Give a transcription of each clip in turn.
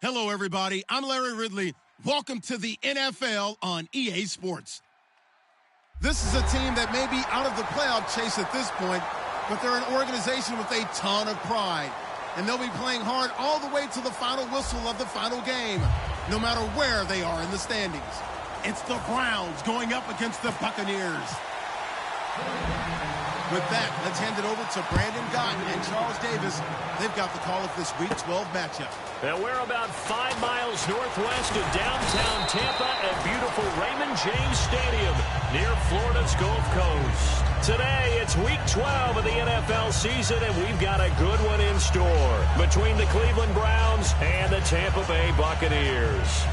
Hello, everybody. I'm Larry Ridley. Welcome to the NFL on EA Sports. This is a team that may be out of the playoff chase at this point, but they're an organization with a ton of pride. And they'll be playing hard all the way to the final whistle of the final game, no matter where they are in the standings. It's the Browns going up against the Buccaneers. With that, let's hand it over to Brandon Gott and Charles Davis. They've got the call of this Week 12 matchup. And we're about 5 miles northwest of downtown Tampa at beautiful Raymond James Stadium near Florida's Gulf Coast. Today, it's Week 12 of the NFL season, and we've got a good one in store between the Cleveland Browns and the Tampa Bay Buccaneers.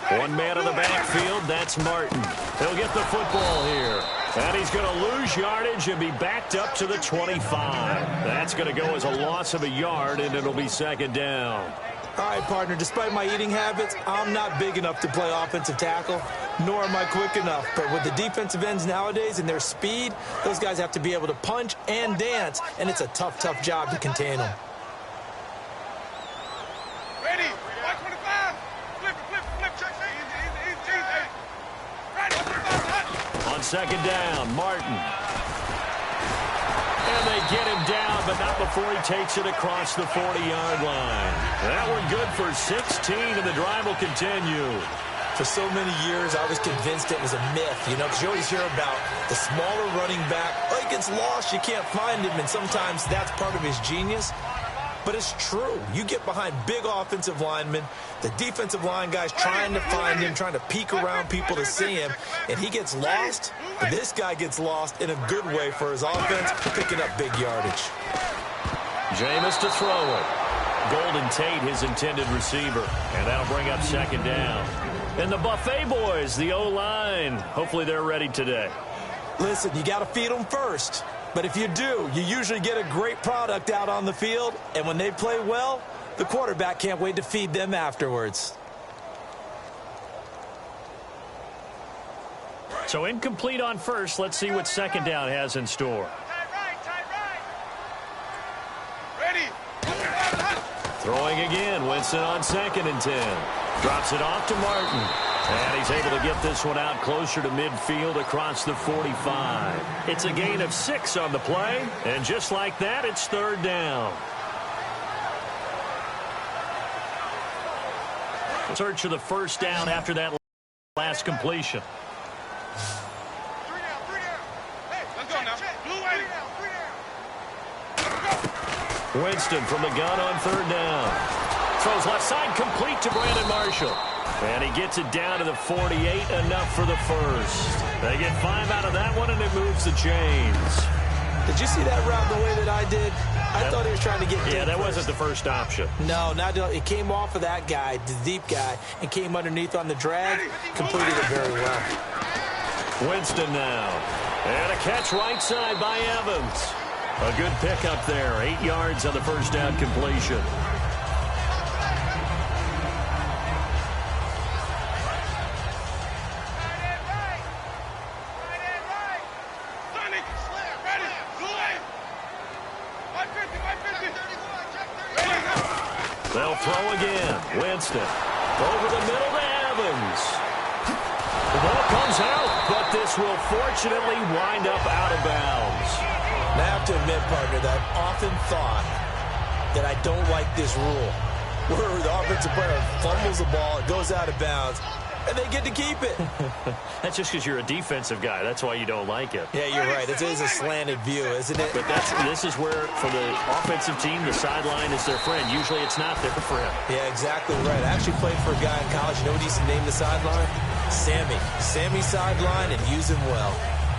One man in the backfield, that's Martin. He'll get the football here. And he's going to lose yardage and be backed up to the 25. That's going to go as a loss of a yard, and it'll be second down. All right, partner, despite my eating habits, I'm not big enough to play offensive tackle, nor am I quick enough. But with the defensive ends nowadays and their speed, those guys have to be able to punch and dance, and it's a tough, tough job to contain them. On second down, Martin. And they get him down, but not before he takes it across the 40-yard line. That one good for 16, and the drive will continue. For so many years, I was convinced it was a myth, because you always hear about the smaller running back. Oh, he gets lost, you can't find him, and sometimes that's part of his genius. But it's true. You get behind big offensive linemen, the defensive line guys trying to find him, trying to peek around people to see him, and he gets lost. But this guy gets lost in a good way for his offense, picking up big yardage. Jameis to throw it. Golden Tate, his intended receiver, and that'll bring up second down. And the Buffet boys, the O-line, hopefully they're ready today. Listen, you got to feed them first. But if you do, you usually get a great product out on the field, and when they play well, the quarterback can't wait to feed them afterwards. So incomplete on first. Let's see what second down has in store. Throwing again. Winston on 2nd and 10. Drops it off to Martin. And he's able to get this one out closer to midfield across the 45. It's a gain of 6 on the play. And just like that, it's third down. Search for the first down after that last completion. Winston from the gun on third down. Throws left side, complete to Brandon Marshall. And he gets it down to the 48, enough for the first. They get 5 out of that one, and it moves the chains. Did you see that route the way that I did? I thought he was trying to get deep. Yeah, that wasn't the first option. No, it came off of that guy, the deep guy, and came underneath on the drag. Completed it very well. Winston now. And a catch right side by Evans. A good pickup there. 8 yards on the first down completion. They'll throw again. Winston over the middle to Evans. The ball comes out, but this will fortunately wind up out of bounds. Now, I have to admit, partner, that I've often thought that I don't like this rule, where the offensive player fumbles the ball, it goes out of bounds, and they get to keep it. That's just because you're a defensive guy. That's why you don't like it. Yeah, you're right. It is a slanted view, isn't it? But this is where, for the offensive team, the sideline is their friend. Usually it's not there for him. Yeah, exactly right. I actually played for a guy in college. You know what he used to name the sideline? Sammy. Sammy sideline, and use him well.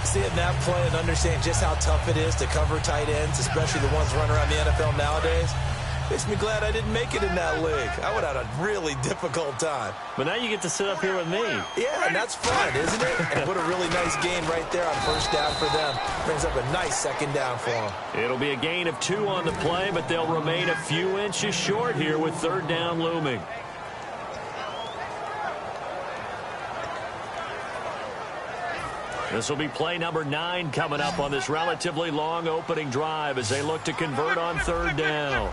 Seeing that play and understand just how tough it is to cover tight ends, especially the ones running around the NFL nowadays, Makes me glad I didn't make it in that league. I would have had a really difficult time. But now you get to sit up here with me. Yeah, and that's fun, isn't it? And what a really nice gain right there on first down for them. Brings up a nice second down for them. It'll be a gain of 2 on the play, but they'll remain a few inches short here with third down looming. This will be play number 9 coming up on this relatively long opening drive as they look to convert on third down.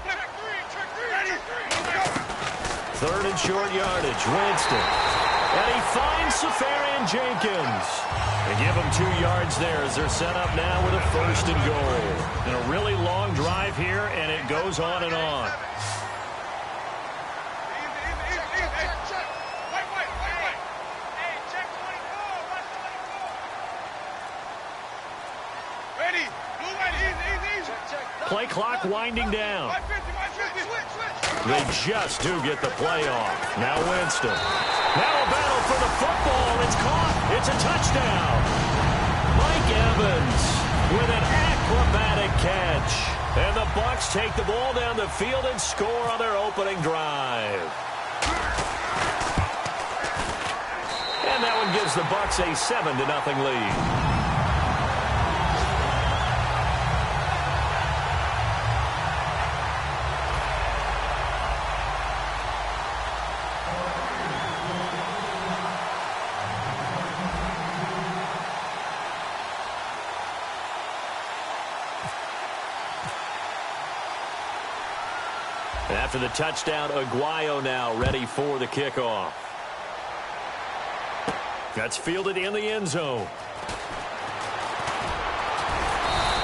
Third and short yardage, Winston. And he finds Safarian Jenkins. They give him 2 yards there as they're set up now with a first and goal. And a really long drive here, and it goes on and on. Play clock winding down. They just do get the play off. Now Winston. Now a battle for the football. It's caught. It's a touchdown. Mike Evans with an acrobatic catch. And the Bucs take the ball down the field and score on their opening drive. And that one gives the Bucs a 7-0 lead. After the touchdown, Ogml now ready for the kickoff. That's fielded in the end zone.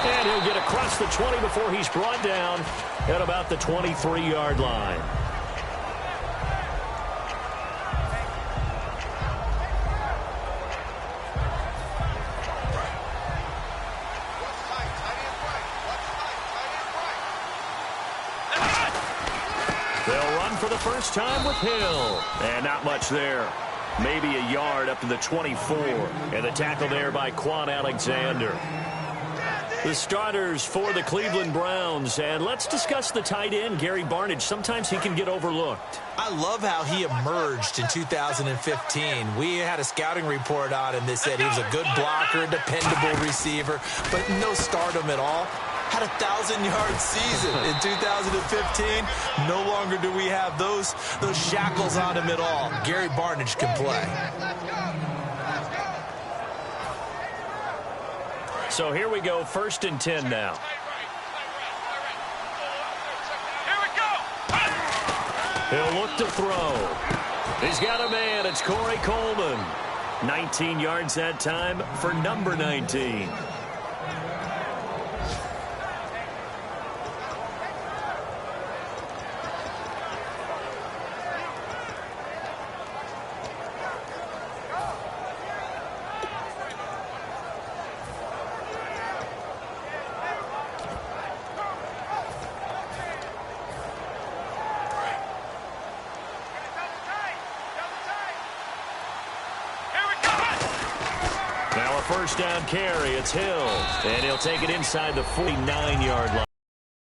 And he'll get across the 20 before he's brought down at about the 23-yard line. They'll run for the first time with Hill. And not much there. Maybe a yard up to the 24. And the tackle there by Quan Alexander. The starters for the Cleveland Browns. And let's discuss the tight end, Gary Barnidge. Sometimes he can get overlooked. I love how he emerged in 2015. We had a scouting report on him that said he was a good blocker, a dependable receiver, but no stardom at all. Had a 1,000-yard season in 2015. No longer do we have those shackles on him at all. Gary Barnidge can play. So here we go, 1st and 10 now. He'll look to throw. He's got a man. It's Corey Coleman. 19 yards that time for number 19. First down carry, it's Hill, and he'll take it inside the 49-yard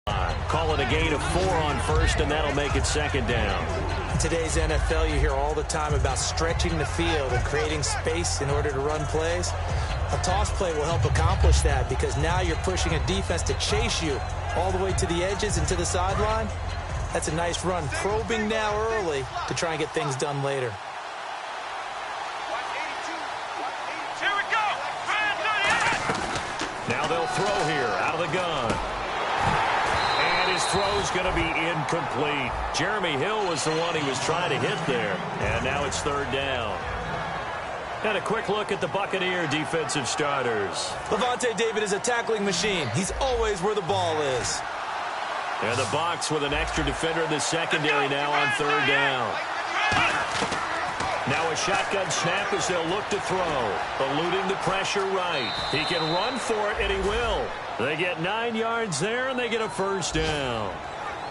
line. Call it a gain of 4 on first, and that'll make it 2nd down. In today's NFL, you hear all the time about stretching the field and creating space in order to run plays. A toss play will help accomplish that because now you're pushing a defense to chase you all the way to the edges and to the sideline. That's a nice run, probing now early to try and get things done later. Now they'll throw here out of the gun. And his throw's going to be incomplete. Jeremy Hill was the one he was trying to hit there. And now it's 3rd down. And a quick look at the Buccaneer defensive starters. Levante David is a tackling machine. He's always where the ball is. And the Bucs with an extra defender in the secondary now on 3rd down. Now a shotgun snap as they'll look to throw. Eluding the pressure right. He can run for it, and he will. They get 9 yards there, and they get a 1st down.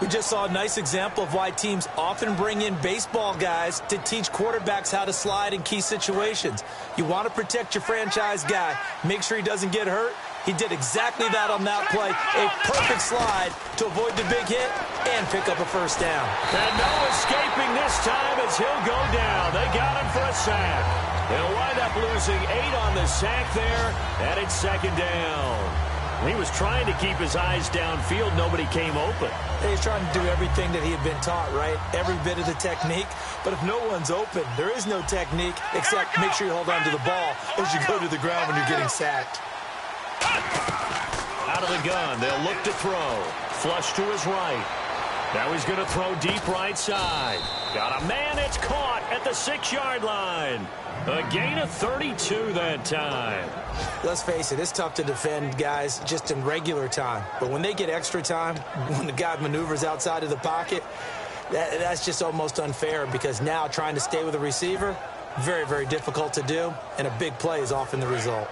We just saw a nice example of why teams often bring in baseball guys to teach quarterbacks how to slide in key situations. You want to protect your franchise guy. Make sure he doesn't get hurt. He did exactly that on that play. A perfect slide to avoid the big hit and pick up a first down. And no escaping this time as he'll go down. They got him for a sack. They'll wind up losing 8 on the sack there, and it's second down. He was trying to keep his eyes downfield. Nobody came open. He's trying to do everything that he had been taught, right? Every bit of the technique. But if no one's open, there is no technique except make sure you hold on to the ball as you go to the ground when you're getting sacked. Out of the gun, they'll look to throw. Flush to his right. Now he's going to throw deep right side. Got a man, it's caught at the 6-yard line. A gain of 32 that time. Let's face it, it's tough to defend guys just in regular time. But when they get extra time, when the guy maneuvers outside of the pocket, that's just almost unfair because now trying to stay with a receiver, very, very difficult to do, and a big play is often the result.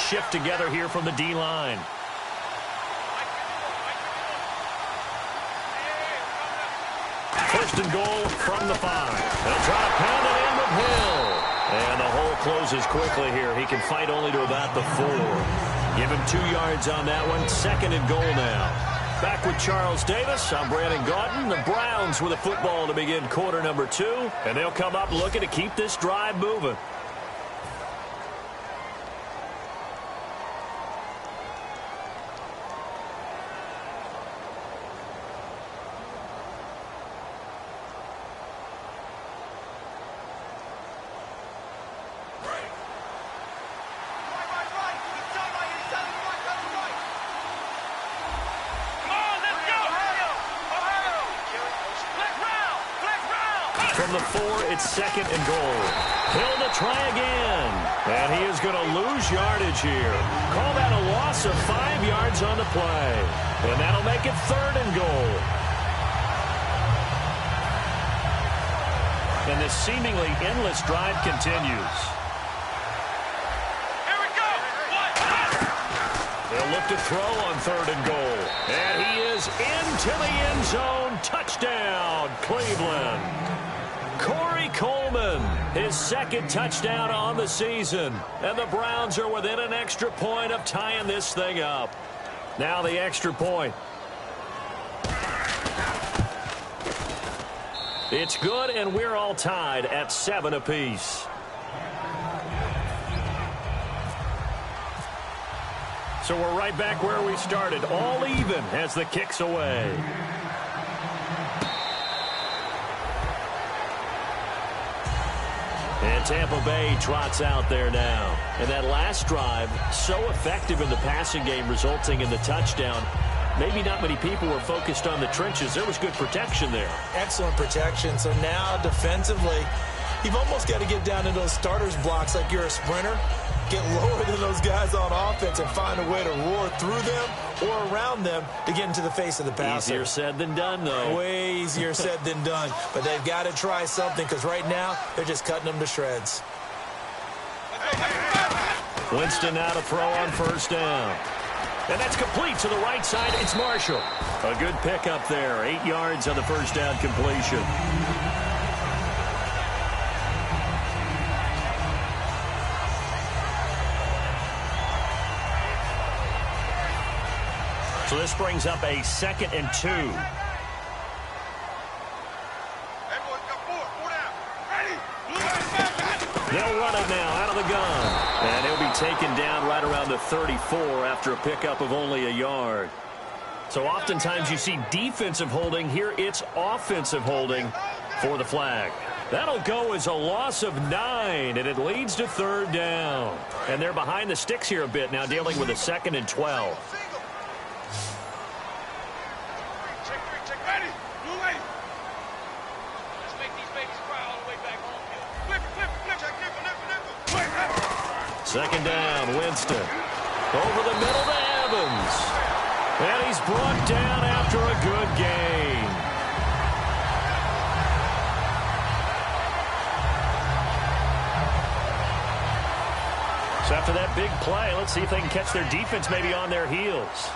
Shift together here from the D-line. First and goal from the 5. They'll try to pound it in with Hill. And the hole closes quickly here. He can fight only to about the 4. Give him 2 yards on that one. Second and goal now. Back with Charles Davis. I'm Brandon Gaudin. The Browns with a football to begin quarter number 2. And they'll come up looking to keep this drive moving. From the 4, it's second and goal. Hill to try again. And he is going to lose yardage here. Call that a loss of 5 yards on the play. And that'll make it third and goal. And this seemingly endless drive continues. Here we go. They'll look to throw on third and goal. And he is into the end zone. Touchdown, Cleveland. Corey Coleman, his second touchdown on the season. And the Browns are within an extra point of tying this thing up. Now the extra point. It's good, and we're all tied at 7 apiece. So we're right back where we started, all even as the kick's away. And Tampa Bay trots out there now. And that last drive, so effective in the passing game, resulting in the touchdown. Maybe not many people were focused on the trenches. There was good protection there. Excellent protection. So now defensively, you've almost got to get down to those starters blocks like you're a sprinter. Get lower than those guys on offense and find a way to roar through them or around them to get into the face of the passer. Easier said than done, though. Way easier said than done. But they've got to try something because right now they're just cutting them to shreds. Winston now to throw on first down. And that's complete to the right side. It's Marshall. A good pickup there. 8 yards on the first down completion. So this brings up a 2nd and 2. They'll run it now out of the gun. And he'll be taken down right around the 34 after a pickup of only a yard. So oftentimes you see defensive holding. Here it's offensive holding for the flag. That'll go as a loss of 9, and it leads to third down. And they're behind the sticks here a bit now, dealing with a 2nd and 12. Second down, Winston. Over the middle to Evans. And he's brought down after a good gain. So after that big play, let's see if they can catch their defense maybe on their heels.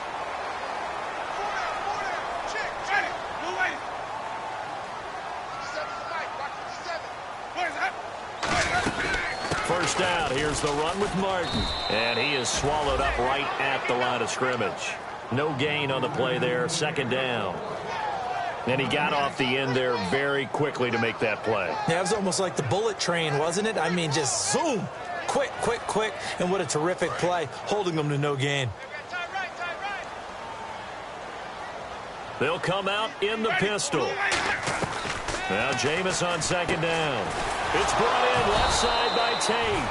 first down. Here's the run with Martin. And he is swallowed up right at the line of scrimmage. No gain on the play there. Second down. And he got off the end there very quickly to make that play. Yeah, it was almost like the bullet train, wasn't it? I mean, just zoom. Quick, quick, quick. And what a terrific play, holding them to no gain. They'll come out in the pistol. Now Jameis on second down. It's brought in left side by Tate.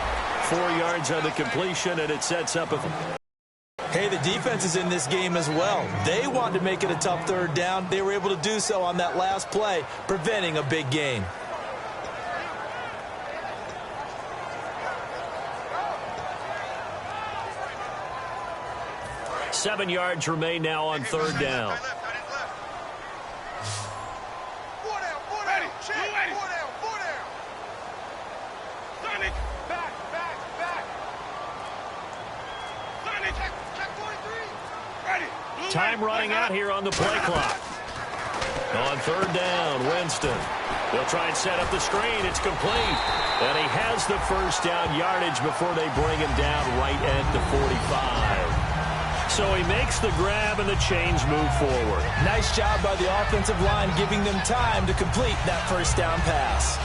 4 yards on the completion, and it sets up a... Hey, the defense is in this game as well. They wanted to make it a tough third down. They were able to do so on that last play, preventing a big gain. Seven yards remain now on third down. Time running out here on the play clock. On third down, Winston. They'll try and set up the screen. It's complete. And he has the first down yardage before they bring him down right at the 45. So he makes the grab and the chains move forward. Nice job by the offensive line, giving them time to complete that first down pass.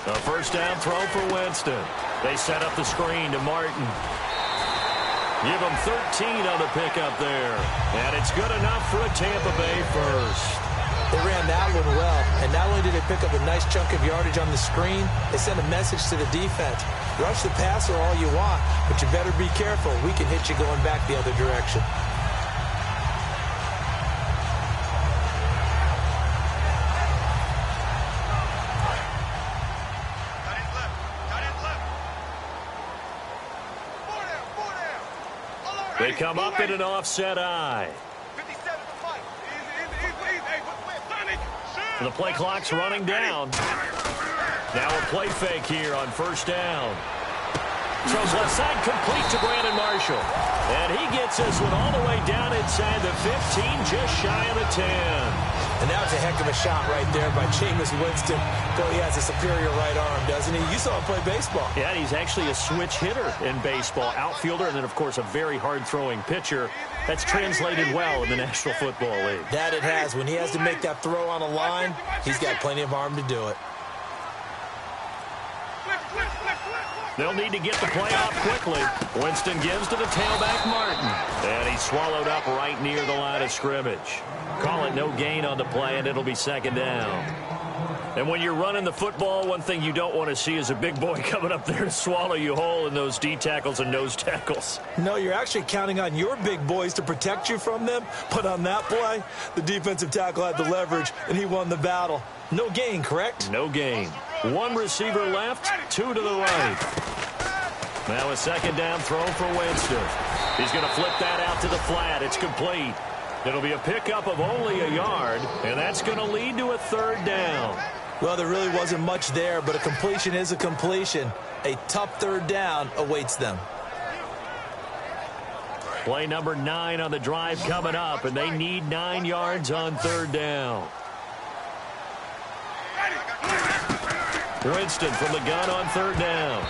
A first down throw for Winston. They set up the screen to Martin. Give him 13 on the pickup there. And it's good enough for a Tampa Bay first. They ran that one well. And not only did they pick up a nice chunk of yardage on the screen, they sent a message to the defense. Rush the passer all you want, but you better be careful. We can hit you going back the other direction. They come up in an offset eye. The play clock's running down. Now a play fake here on first down. Throws left side, complete to Brandon Marshall. And he gets this one all the way down inside the 15, just shy of the 10. And that was a heck of a shot right there by Jameis Winston. Boy, he has a superior right arm, doesn't he? You saw him play baseball. Yeah, he's actually a switch hitter in baseball. Outfielder, and then, of course, a very hard-throwing pitcher. That's translated well in the National Football League. That it has. When he has to make that throw on a line, he's got plenty of arm to do it. They'll need to get the play off quickly. Winston gives to the tailback, Martin. And he's swallowed up right near the line of scrimmage. Call it no gain on the play, and it'll be second down. And when you're running the football, one thing you don't want to see is a big boy coming up there to swallow you whole in those D tackles and nose tackles. No, you're actually counting on your big boys to protect you from them. But on that play, the defensive tackle had the leverage, and he won the battle. No gain, correct? No gain. One receiver left, two to the right. Now a second down throw for Winston. He's going to flip that out to the flat. It's complete. It'll be a pickup of only a yard, and that's going to lead to a third down. Well, there really wasn't much there, but a completion is a completion. A tough third down awaits them. Play number 9 on the drive coming up, and they need 9 yards on third down. Winston from the gun on third down.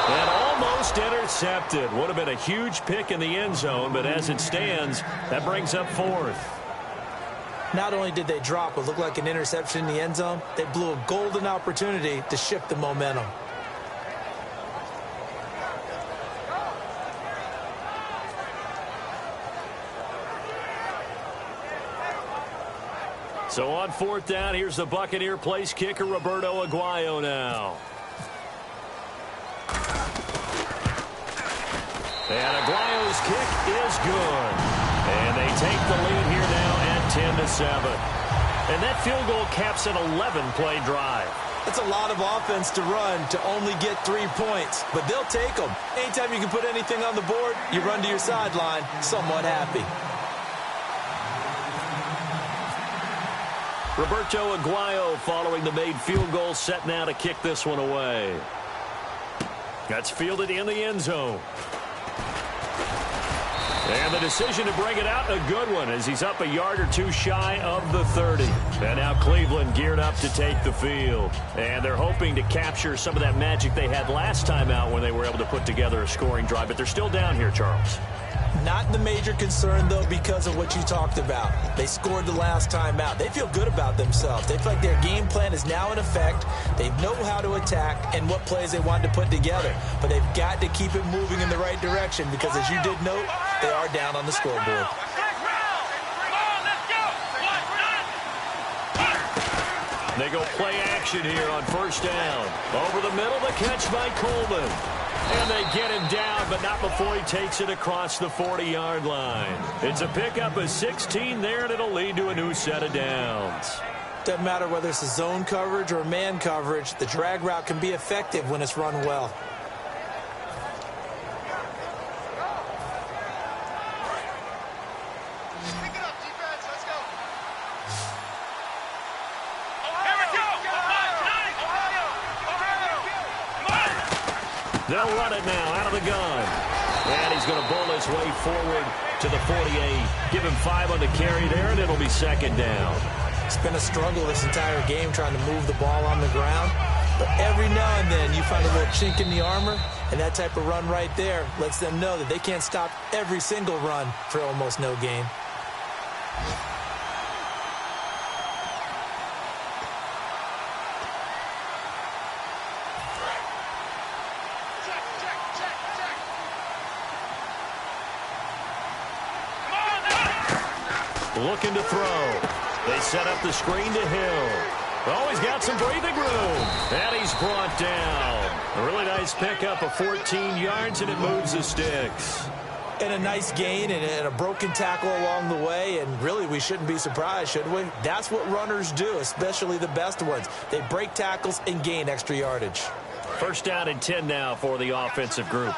And almost intercepted. Would have been a huge pick in the end zone, but as it stands, that brings up fourth. Not only did they drop what looked like an interception in the end zone, they blew a golden opportunity to shift the momentum. So on fourth down, here's the Buccaneer place kicker, Roberto Aguayo now. And Aguayo's kick is good. And they take the lead here now at 10-7. And that field goal caps an 11-play drive. That's a lot of offense to run to only get 3 points, but they'll take them. Anytime you can put anything on the board, you run to your sideline somewhat happy. Roberto Aguayo following the made field goal, set now to kick this one away. That's fielded in the end zone. And the decision to bring it out, a good one, as he's up a yard or two shy of the 30. And now Cleveland geared up to take the field. And they're hoping to capture some of that magic they had last time out when they were able to put together a scoring drive. But they're still down here, Charles. Not the major concern, though, because of what you talked about. They scored the last time out. They feel good about themselves. They feel like their game plan is now in effect. They know how to attack and what plays they want to put together. But they've got to keep it moving in the right direction because, as you did note, they are down on the scoreboard. They go play action here on first down. Over the middle, the catch by Coleman. And they get him down, but not before he takes it across the 40-yard line. It's a pickup of 16 there, and it'll lead to a new set of downs. Doesn't matter whether it's a zone coverage or man coverage, the drag route can be effective when it's run well. They'll run it now out of the gun. And he's going to bowl his way forward to the 48. Give him 5 on the carry there, and it'll be second down. It's been a struggle this entire game trying to move the ball on the ground. But every now and then you find a little chink in the armor, and that type of run right there lets them know that they can't stop every single run for almost no gain. Looking to throw. They set up the screen to Hill. Oh, he's got some breathing room. And he's brought down. A really nice pickup of 14 yards, and it moves the sticks. And a nice gain and a broken tackle along the way. And really, we shouldn't be surprised, should we? That's what runners do, especially the best ones. They break tackles and gain extra yardage. First down and 10 now for the offensive group.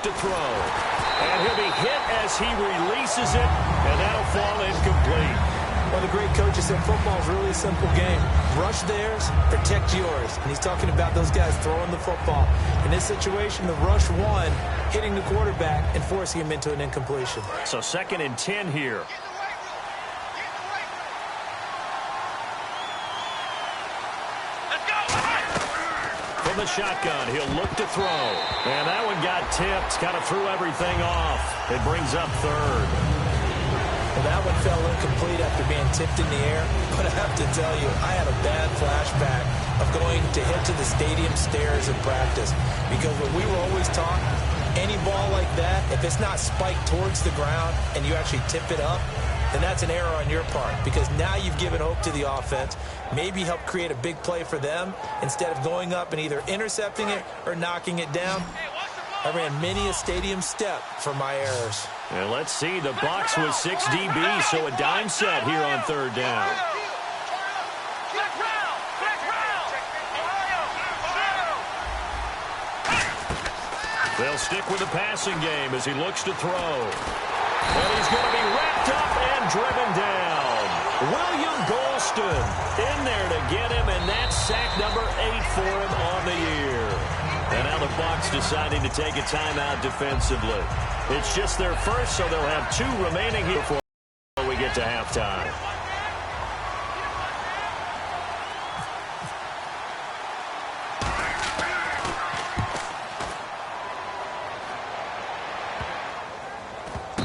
To throw. And he'll be hit as he releases it, and that'll fall incomplete. Well, the great coaches said football is really a simple game. Rush theirs, protect yours. And he's talking about those guys throwing the football. In this situation, the rush one, hitting the quarterback and forcing him into an incompletion. So second and 10 here. From the shotgun, he'll look to throw. And that one got tipped, kind of threw everything off. It brings up third. Well, that one fell incomplete after being tipped in the air. But I have to tell you, I had a bad flashback of going to hit to the stadium stairs in practice. Because what we were always taught, any ball like that, if it's not spiked towards the ground and you actually tip it up, then that's an error on your part, because now you've given hope to the offense, maybe help create a big play for them instead of going up and either intercepting it or knocking it down. I ran many a stadium step for my errors. And let's see, the Bucs with 6 DBs, so a dime set here on third down. They'll stick with the passing game as he looks to throw. And he's going to be wrapped up and driven down. William Golston in there to get him, and that's sack number 8 for him on the year. And now the Bucs deciding to take a timeout defensively. It's just their first, so they'll have 2 remaining here before we get to halftime.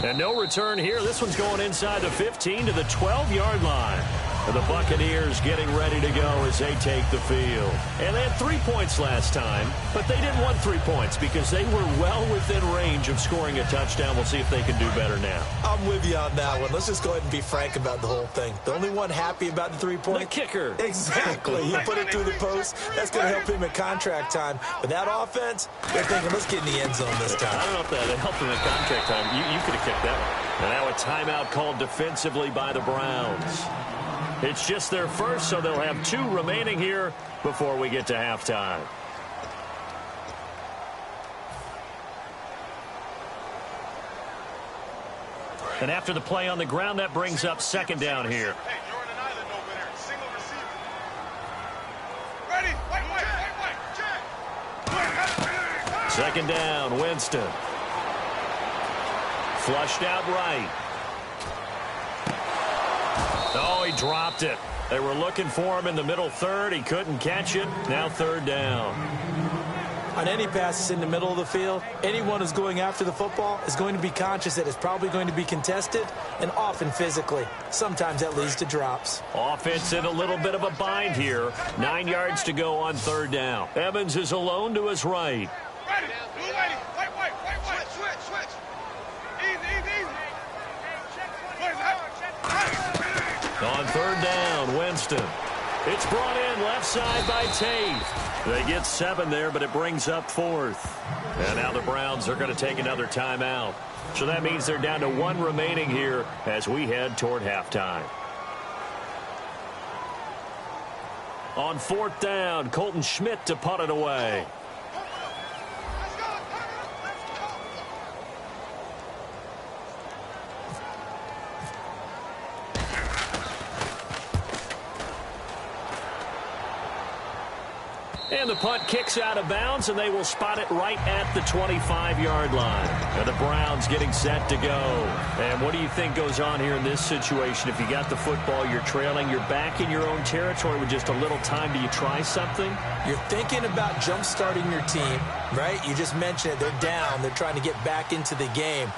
And no return here. This one's going inside the 15 to the 12-yard line. And the Buccaneers getting ready to go as they take the field. And they had 3 points last time, but they didn't want 3 points because they were well within range of scoring a touchdown. We'll see if they can do better now. I'm with you on that one. Let's just go ahead and be frank about the whole thing. The only one happy about the 3-point? The kicker. Exactly. He put it through the post. That's going to help him at contract time. But that offense, they're thinking, let's get in the end zone this time. I don't know if that helped him at contract time. You could have kicked that one. And now a timeout called defensively by the Browns. It's just their first, so they'll have 2 remaining here before we get to halftime. And after the play on the ground, that brings up second down here. Second down, Winston. Flushed out right. Oh, he dropped it. They were looking for him in the middle third. He couldn't catch it. Now third down. On any passes in the middle of the field, anyone who's going after the football is going to be conscious that it's probably going to be contested, and often physically. Sometimes that leads to drops. Offense in a little bit of a bind here. 9 yards to go on third down. Evans is alone to his right. Ready. Blue lady. Wait. Switch. Easy. On third down, Winston. It's brought in left side by Tate. They get 7 there, but it brings up fourth. And now the Browns are going to take another timeout. So that means they're down to 1 remaining here as we head toward halftime. On fourth down, Colton Schmidt to punt it away. And the punt kicks out of bounds, and they will spot it right at the 25-yard line. And the Browns getting set to go. And what do you think goes on here in this situation? If you got the football, you're trailing, you're back in your own territory with just a little time. Do you try something? You're thinking about jump-starting your team, right? You just mentioned it. They're down. They're trying to get back into the game.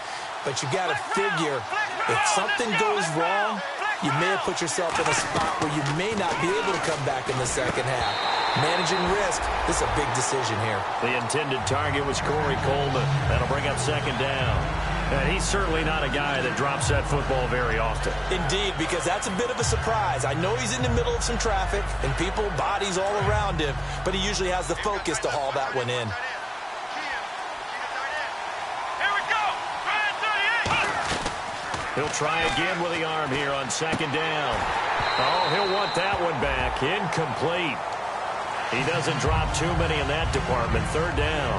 But you got to figure, if something goes wrong, you may have put yourself in a spot where you may not be able to come back in the second half. Managing risk, this is a big decision here. The intended target was Corey Coleman. That'll bring up second down. And he's certainly not a guy that drops that football very often. Indeed, because that's a bit of a surprise. I know he's in the middle of some traffic and people, bodies all around him, but he usually has the focus to haul that one in. He'll try again with the arm here on second down. Oh, he'll want that one back. Incomplete. He doesn't drop too many in that department. Third down.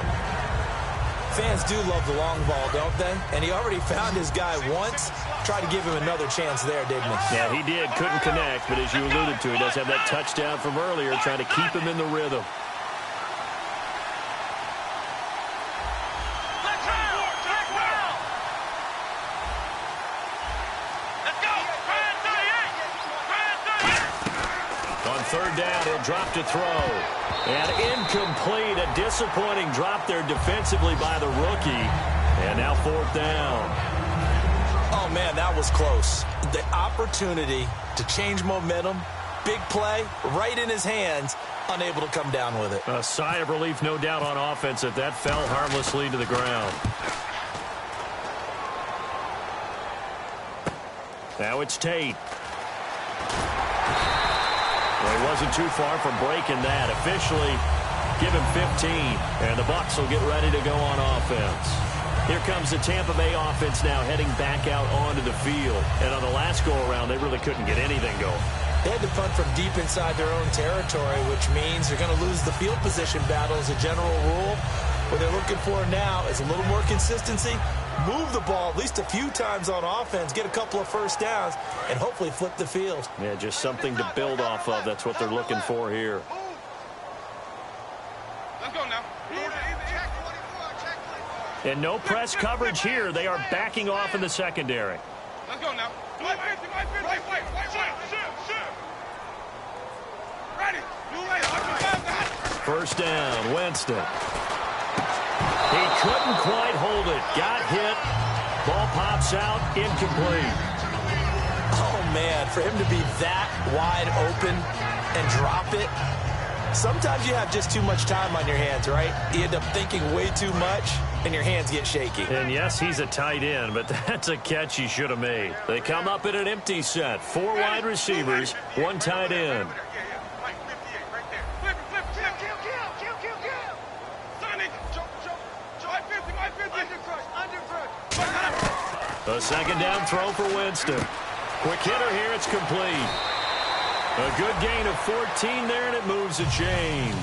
Fans do love the long ball, don't they? And he already found his guy once. Tried to give him another chance there, didn't he? Yeah, he did. Couldn't connect, but as you alluded to, he does have that touchdown from earlier, trying to keep him in the rhythm. Third down, he'll drop to throw. And incomplete, a disappointing drop there defensively by the rookie. And now fourth down. Oh, man, that was close. The opportunity to change momentum, big play, right in his hands, unable to come down with it. A sigh of relief, no doubt, on offense if that fell harmlessly to the ground. Now it's Tate. Well, he wasn't too far from breaking that. Officially, give him 15, and the Bucs will get ready to go on offense. Here comes the Tampa Bay offense now heading back out onto the field. And on the last go-around, they really couldn't get anything going. They had to punt from deep inside their own territory, which means they're going to lose the field position battle as a general rule. What they're looking for now is a little more consistency, move the ball at least a few times on offense, get a couple of first downs, and hopefully flip the field. Yeah, just something to build off of. That's what they're looking for here. Let's go now. And no press coverage here. They are backing off in the secondary. Let's go now. Wait. Ready. First down, Winston. He couldn't quite hold it. Got hit. Ball pops out. Incomplete. Oh, man, for him to be that wide open and drop it. Sometimes you have just too much time on your hands, right? You end up thinking way too much, and your hands get shaky. And yes, he's a tight end, but that's a catch he should have made. They come up in an empty set. 4 wide receivers, 1 tight end. A second down throw for Winston. Quick hitter here, it's complete. A good gain of 14 there, and it moves the chains.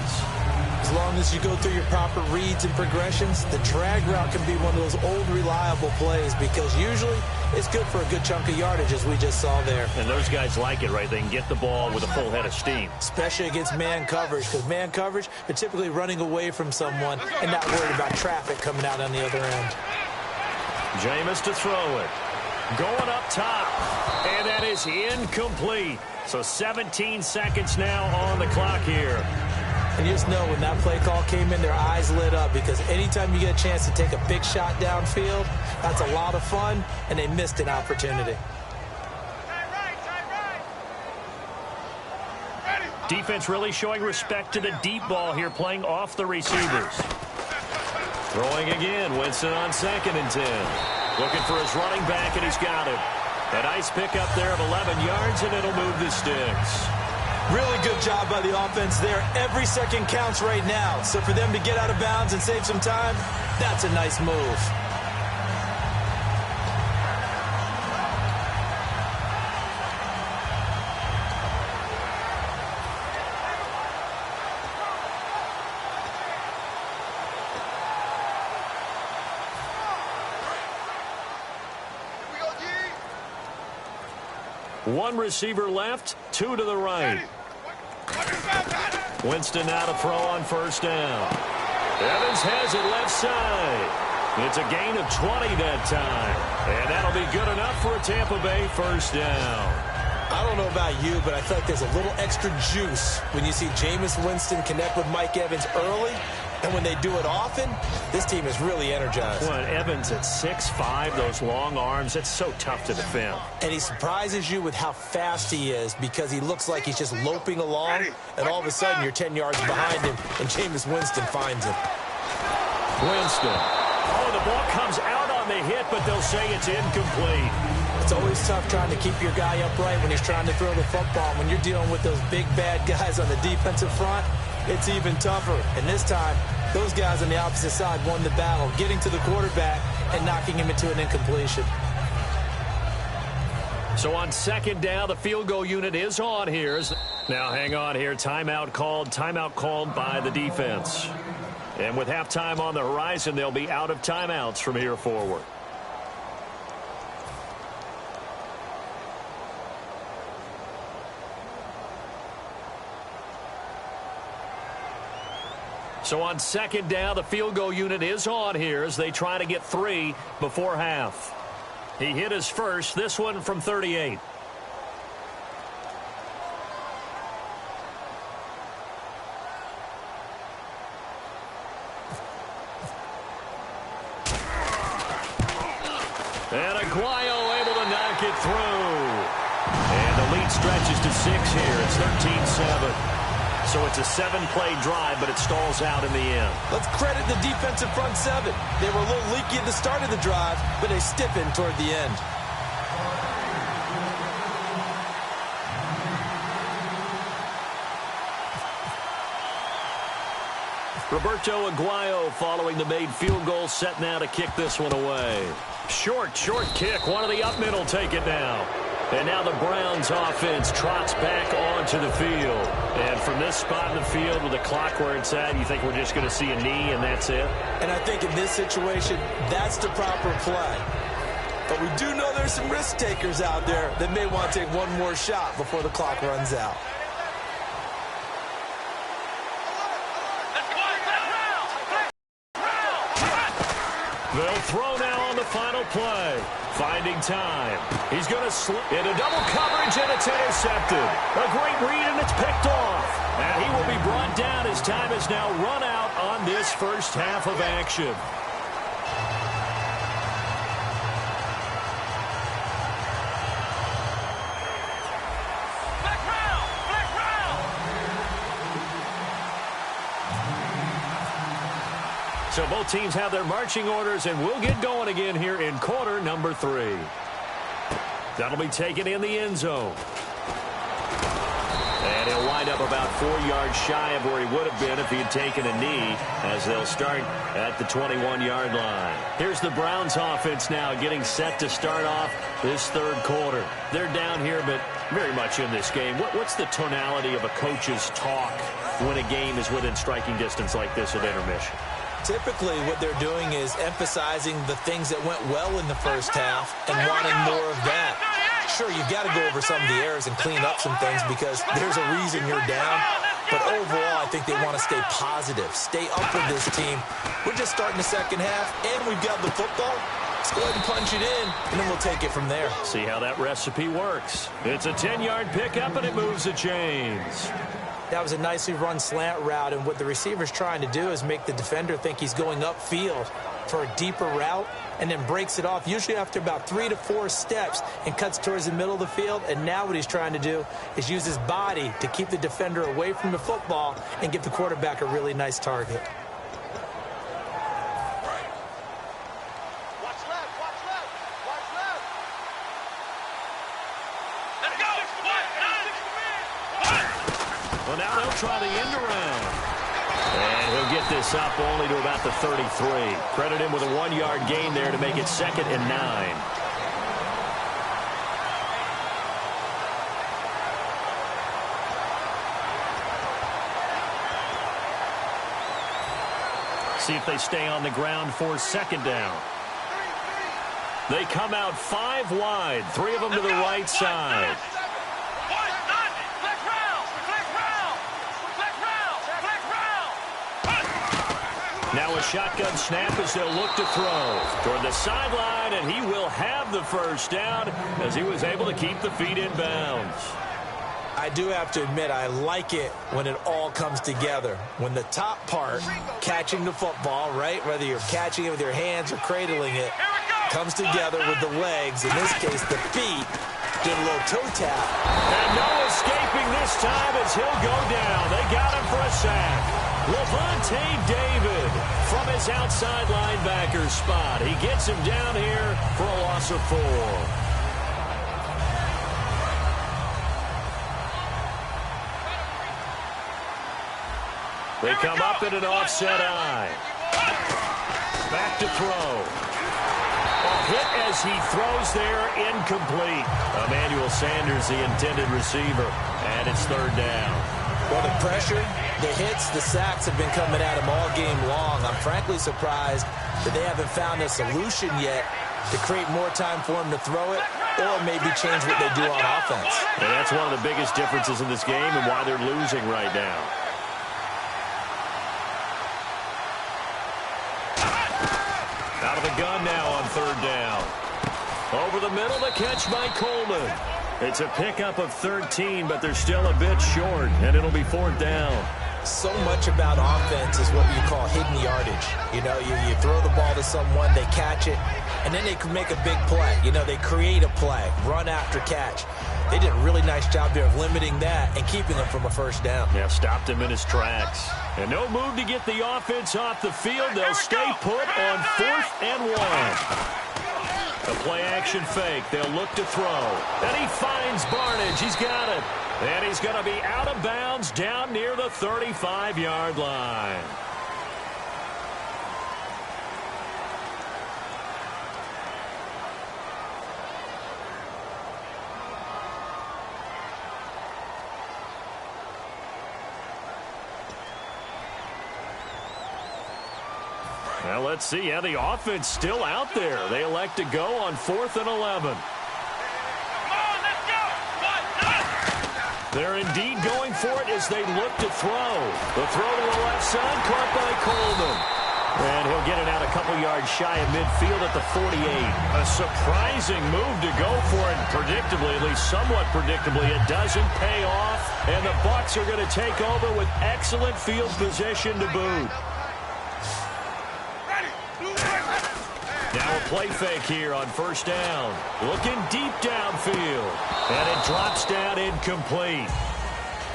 As long as you go through your proper reads and progressions, the drag route can be one of those old reliable plays because usually it's good for a good chunk of yardage, as we just saw there. And those guys like it, right? They can get the ball with a full head of steam. Especially against man coverage, because man coverage, they're typically running away from someone and not worried about traffic coming out on the other end. Jameis to throw it. Going up top. And that is incomplete. So 17 seconds now on the clock here. And you just know when that play call came in, their eyes lit up because anytime you get a chance to take a big shot downfield, that's a lot of fun, and they missed an opportunity. Defense really showing respect to the deep ball here, playing off the receivers. Throwing again, Winston on 2nd and 10. Looking for his running back, and he's got him. A nice pickup there of 11 yards, and it'll move the sticks. Really good job by the offense there. Every second counts right now. So for them to get out of bounds and save some time, that's a nice move. One receiver left, 2 to the right. Winston now to throw on 1st down. Evans has it left side. It's a gain of 20 that time. And that'll be good enough for a Tampa Bay 1st down. I don't know about you, but I feel like there's a little extra juice when you see Jameis Winston connect with Mike Evans early. And when they do it often, this team is really energized. Well, Evans at 6'5", those long arms, it's so tough to defend. And he surprises you with how fast he is because he looks like he's just loping along, and all of a sudden you're 10 yards behind him, and Jameis Winston finds him. Winston. Oh, the ball comes out on the hit, but they'll say it's incomplete. It's always tough trying to keep your guy upright when he's trying to throw the football. When you're dealing with those big, bad guys on the defensive front, it's even tougher. And this time, those guys on the opposite side won the battle, getting to the quarterback and knocking him into an incompletion. So on 2nd down, the field goal unit is on here. Now hang on here. Timeout called by the defense. And with halftime on the horizon, they'll be out of timeouts from here forward. So on 2nd down, the field goal unit is on here as they try to get 3 before half. He hit his first, this one from 38. And Ogml able to knock it through. And the lead stretches to 6 here. It's 13-7. So it's a 7-play drive, but it stalls out in the end. Let's credit the defensive front 7. They were a little leaky at the start of the drive, but they stiffened toward the end. Roberto Ogml following the made field goal, set now to kick this one away. Short kick. One of the up middle take it now. And now the Browns offense trots back onto the field. And from this spot in the field with the clock where it's at, you think we're just going to see a knee and that's it? And I think in this situation, that's the proper play. But we do know there's some risk takers out there that may want to take one more shot before the clock runs out. They'll throw now on the final play. Finding time. He's going to slip into double coverage, and it's intercepted. A great read, and it's picked off. And he will be brought down as time is now run out on this first half of action. So both teams have their marching orders, and we'll get going again here in quarter number 3. That'll be taken in the end zone. And he'll wind up about 4 yards shy of where he would have been if he had taken a knee, as they'll start at the 21-yard line. Here's the Browns offense now getting set to start off this third quarter. They're down here, but very much in this game. What's the tonality of a coach's talk when a game is within striking distance like this at intermission? Typically, what they're doing is emphasizing the things that went well in the first half and wanting more of that. Sure, you've got to go over some of the errors and clean up some things because there's a reason you're down. But overall, I think they want to stay positive, stay up with this team. We're just starting the second half, and we've got the football. Let's go ahead and punch it in, and then we'll take it from there. See how that recipe works. It's a 10-yard pickup, and it moves the chains. That was a nicely run slant route, and what the receiver's trying to do is make the defender think he's going upfield for a deeper route and then breaks it off, usually after about 3 to 4 steps, and cuts towards the middle of the field. And now what he's trying to do is use his body to keep the defender away from the football and give the quarterback a really nice target. Well, now they'll try the end around. And he'll get this up only to about the 33. Credit him with a 1-yard gain there to make it 2nd and 9. See if they stay on the ground for 2nd down. They come out 5 wide, 3 of them to the right side. Now a shotgun snap as they'll look to throw toward the sideline, and he will have the first down as he was able to keep the feet in bounds. I do have to admit, I like it when it all comes together. When the top part, catching the football, right, whether you're catching it with your hands or cradling it, comes together with the legs, in this case the feet, did a little toe tap. And no escaping this time as he'll go down. They got him for a sack. Levante David from his outside linebacker spot. He gets him down here for a loss of 4. They come up in an offset eye. Back to throw. A hit as he throws there, incomplete. Emmanuel Sanders, the intended receiver, and it's 3rd down. Well, the pressure, the hits, the sacks have been coming at him all game long. I'm frankly surprised that they haven't found a solution yet to create more time for him to throw it or maybe change what they do on offense. And that's one of the biggest differences in this game and why they're losing right now. Out of the gun now on 3rd down. Over the middle, the catch by Coleman. It's a pickup of 13, but they're still a bit short, and it'll be 4th down. So much about offense is what you call hidden yardage. You know, you throw the ball to someone, they catch it, and then they can make a big play. You know, they create a play, run after catch. They did a really nice job there of limiting that and keeping him from a 1st down. Yeah, stopped him in his tracks. And no move to get the offense off the field. They'll stay put on 4th and 1. A play-action fake. They'll look to throw. And he finds Barnage. He's got it. And he's going to be out of bounds down near the 35-yard line. Well, let's see. Yeah, the offense still out there. They elect to go on 4th and 11. They're indeed going for it as they look to throw. The throw to the left side, caught by Coleman. And he'll get it out a couple yards shy of midfield at the 48. A surprising move to go for it. Predictably, at least somewhat predictably, it doesn't pay off. And the Bucs are going to take over with excellent field position to boot. Now a play fake here on 1st down. Looking deep downfield. And it drops down incomplete.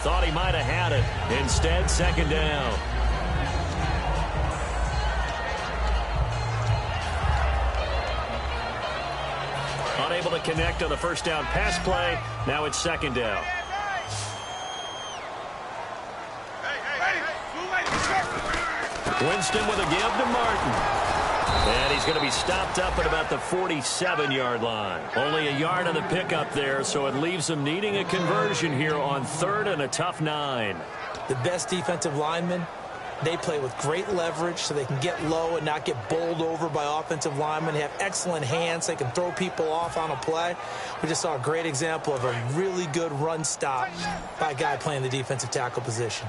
Thought he might have had it. Instead, 2nd down. Unable to connect on the 1st down pass play. Now it's 2nd down. Winston with a give to Martin. And he's going to be stopped up at about the 47-yard line. Only a yard on the pickup there, so it leaves them needing a conversion here on 3rd and a tough 9. The best defensive linemen, they play with great leverage so they can get low and not get bowled over by offensive linemen. They have excellent hands. They can throw people off on a play. We just saw a great example of a really good run stop by a guy playing the defensive tackle position.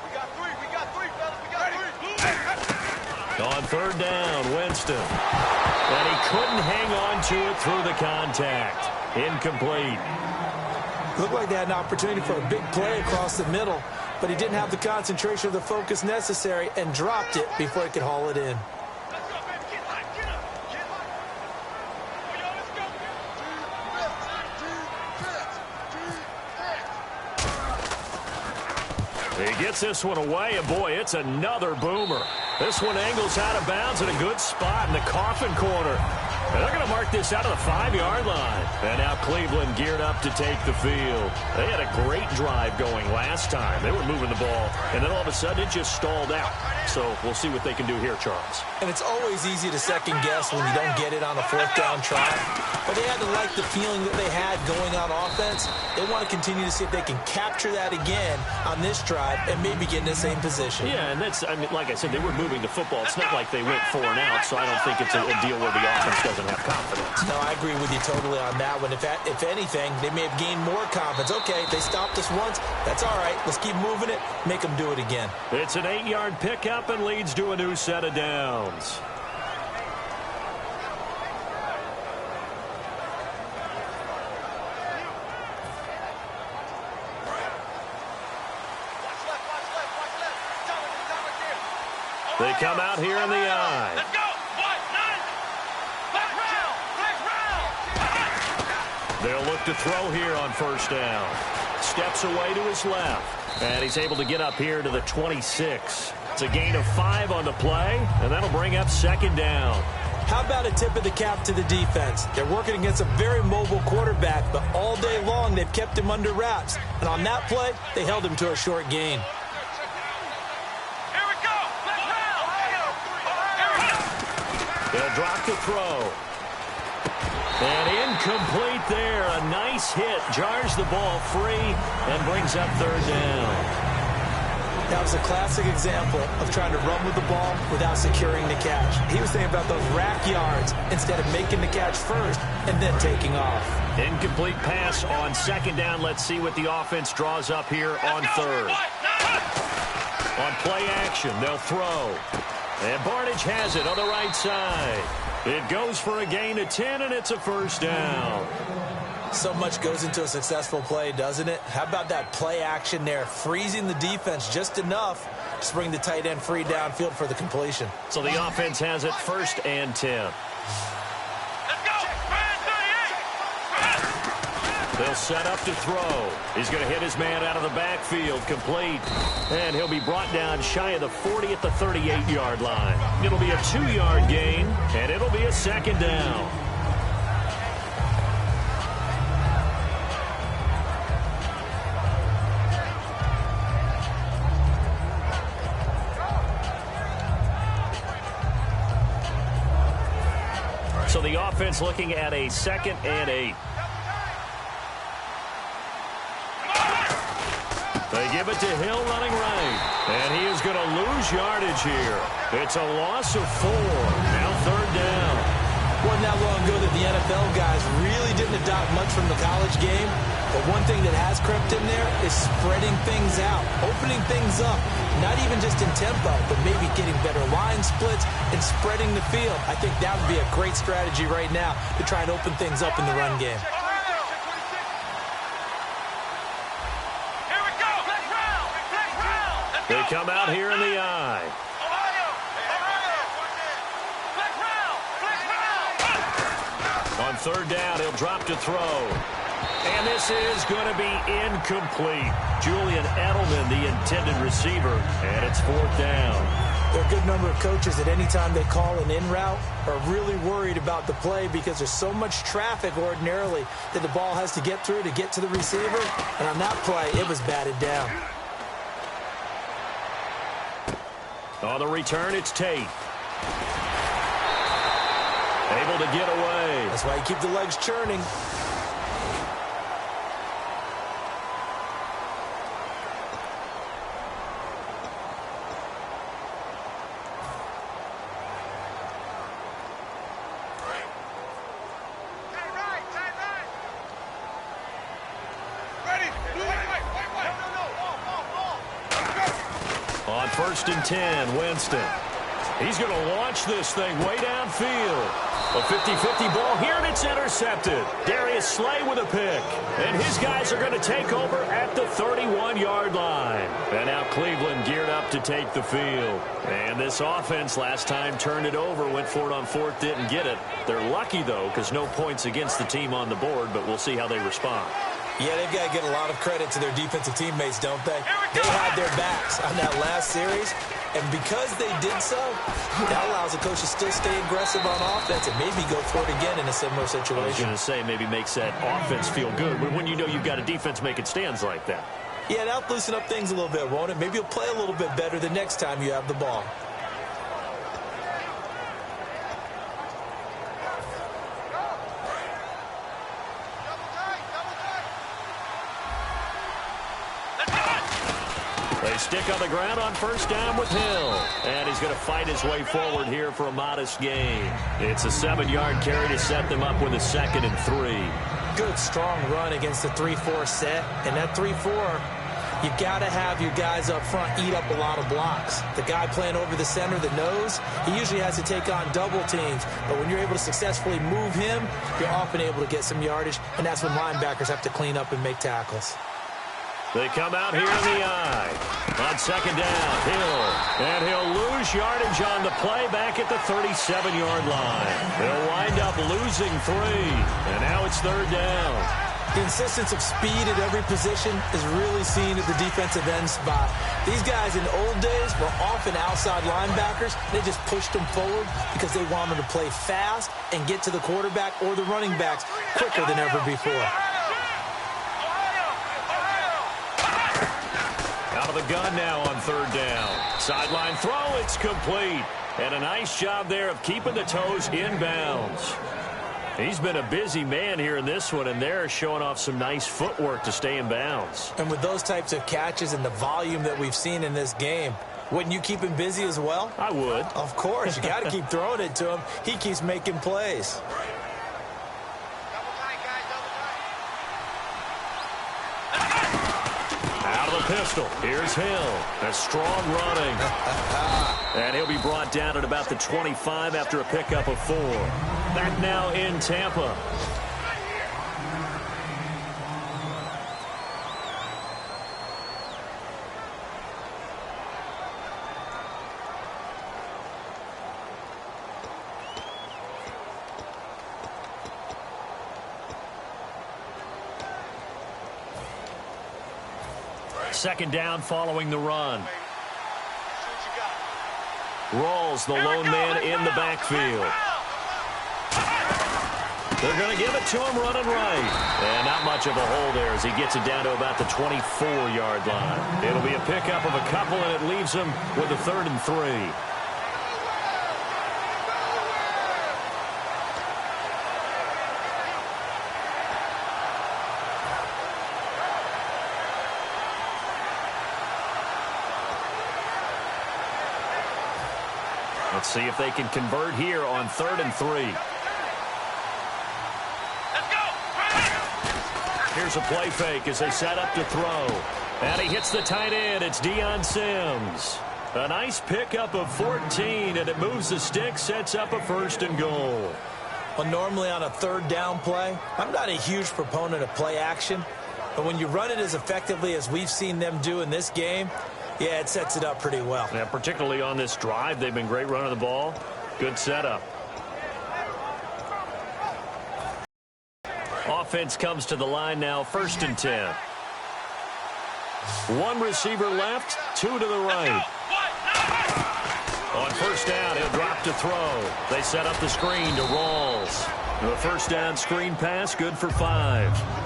We got three, fellas. We got three. On third down, Winston. And he couldn't hang on to it through the contact. Incomplete. Looked like they had an opportunity for a big play across the middle, but he didn't have the concentration or the focus necessary and dropped it before he could haul it in. He gets this one away, and boy, it's another boomer. This one angles out of bounds in a good spot in the coffin corner. And they're going to mark this out of the 5-yard line. And now Cleveland geared up to take the field. They had a great drive going last time. They were moving the ball, and then all of a sudden it just stalled out. So we'll see what they can do here, Charles. And it's always easy to second guess when you don't get it on a fourth down try. But they had to like the feeling that they had going on offense. They want to continue to see if they can capture that again on this drive and maybe get in the same position. Yeah, and that's, I mean, like I said, they were moving the football. It's not like they went 4 and out, so I don't think it's a deal where the offense doesn't have confidence. No, I agree with you totally on that one. If anything, they may have gained more confidence. Okay, they stopped us once. That's all right. Let's keep moving it. Make them do it again. It's an 8-yard pickup and leads to a new set of downs. They come out here in the eye. Let's go. 1, 9. Black round. They'll look to throw here on first down. Steps away to his left. And he's able to get up here to the 26. It's a gain of 5 on the play, and that'll bring up second down. How about a tip of the cap to the defense? They're working against a very mobile quarterback, but all day long they've kept him under wraps. And on that play, they held him to a short gain. Here we go. Black round. They'll drop the throw. And incomplete there. A nice hit. Jars the ball free and brings up third down. That was a classic example of trying to run with the ball without securing the catch. He was thinking about those rack yards instead of making the catch first and then taking off. Incomplete pass on second down. Let's see what the offense draws up here on third. On play action, they'll throw. And Barnage has it on the right side. It goes for a gain of 10, and it's a first down. So much goes into a successful play, doesn't it? How about that play action there, freezing the defense just enough to bring the tight end free downfield for the completion. So the offense has it first and 10. Let's go. They'll set up to throw. He's going to hit his man out of the backfield, complete. And he'll be brought down shy of the 40 at the 38-yard line. It'll be a 2-yard gain, and it'll be a second down. So the offense looking at a 2nd and 8. They give it to Hill running right. And he is going to lose yardage here. It's a loss of 4. Now third down. Wasn't that long ago that the NFL guys really didn't adopt much from the college game. But one thing that has crept in there is spreading things out, opening things up. Not even just in tempo, but maybe getting better line splits and spreading the field. I think that would be a great strategy right now to try and open things up in the run game. They come out here in the eye. On third down, he'll drop to throw. And this is going to be incomplete. Julian Edelman, the intended receiver, and it's fourth down. There are a good number of coaches that any time they call an in route are really worried about the play because there's so much traffic ordinarily that the ball has to get through to get to the receiver. And on that play, it was batted down. On the return, it's Tate. Able to get away. That's why you keep the legs churning. first and 10, Winston. He's going to launch this thing way downfield. A 50-50 ball here, and it's intercepted. Darius Slay with a pick. And his guys are going to take over at the 31-yard line. And now Cleveland geared up to take the field. And this offense last time turned it over, went for it on fourth, didn't get it. They're lucky, though, because no points against the team on the board, but we'll see how they respond. Yeah, they've got to get a lot of credit to their defensive teammates, don't they? They had their backs on that last series, and because they did so, that allows the coach to still stay aggressive on offense and maybe go for it again in a similar situation. I was going to say maybe makes that offense feel good, but when you know you've got a defense making stands like that. Yeah, that'll loosen up things a little bit, won't it? Maybe you'll play a little bit better the next time you have the ball. They stick on the ground on first down with Hill. And he's going to fight his way forward here for a modest gain. It's a 7-yard carry to set them up with a 2nd and 3. Good, strong run against the 3-4 set. And that 3-4, you got to have your guys up front eat up a lot of blocks. The guy playing over the center, the nose, he usually has to take on double teams. But when you're able to successfully move him, you're often able to get some yardage. And that's when linebackers have to clean up and make tackles. They come out here in the eye. On second down, Hill. And he'll lose yardage on the play back at the 37-yard line. They'll wind up losing 3. And now it's third down. The insistence of speed at every position is really seen at the defensive end spot. These guys in the old days were often outside linebackers. They just pushed them forward because they wanted to play fast and get to the quarterback or the running backs quicker than ever before. Out of the gun now on third down. Sideline throw, it's complete. And a nice job there of keeping the toes inbounds. He's been a busy man here in this one, and they're showing off some nice footwork to stay in bounds. And with those types of catches and the volume that we've seen in this game, wouldn't you keep him busy as well? I would. Of course. You got to keep throwing it to him. He keeps making plays. Pistol. Here's Hill. A strong running. And he'll be brought down at about the 25 after a pickup of 4. Back now in Tampa. Second down following the run. Rawls, the lone man in the backfield. They're going to give it to him running right. And not much of a hole there as he gets it down to about the 24-yard line. It'll be a pickup of a couple, and it leaves him with a 3rd and 3. Let's see if they can convert here on 3rd and 3. Let's go. Here's a play fake as they set up to throw. And he hits the tight end. It's Deion Sims. A nice pickup of 14, and it moves the stick, sets up a 1st and goal. Well, normally on a 3rd down play, I'm not a huge proponent of play action. But when you run it as effectively as we've seen them do in this game, yeah, it sets it up pretty well. Yeah, particularly on this drive, they've been great running the ball. Good setup. Offense comes to the line now, 1st and 10. 1 receiver left, 2 to the right. On first down, he'll drop to throw. They set up the screen to Rawls. The first down screen pass, good for 5.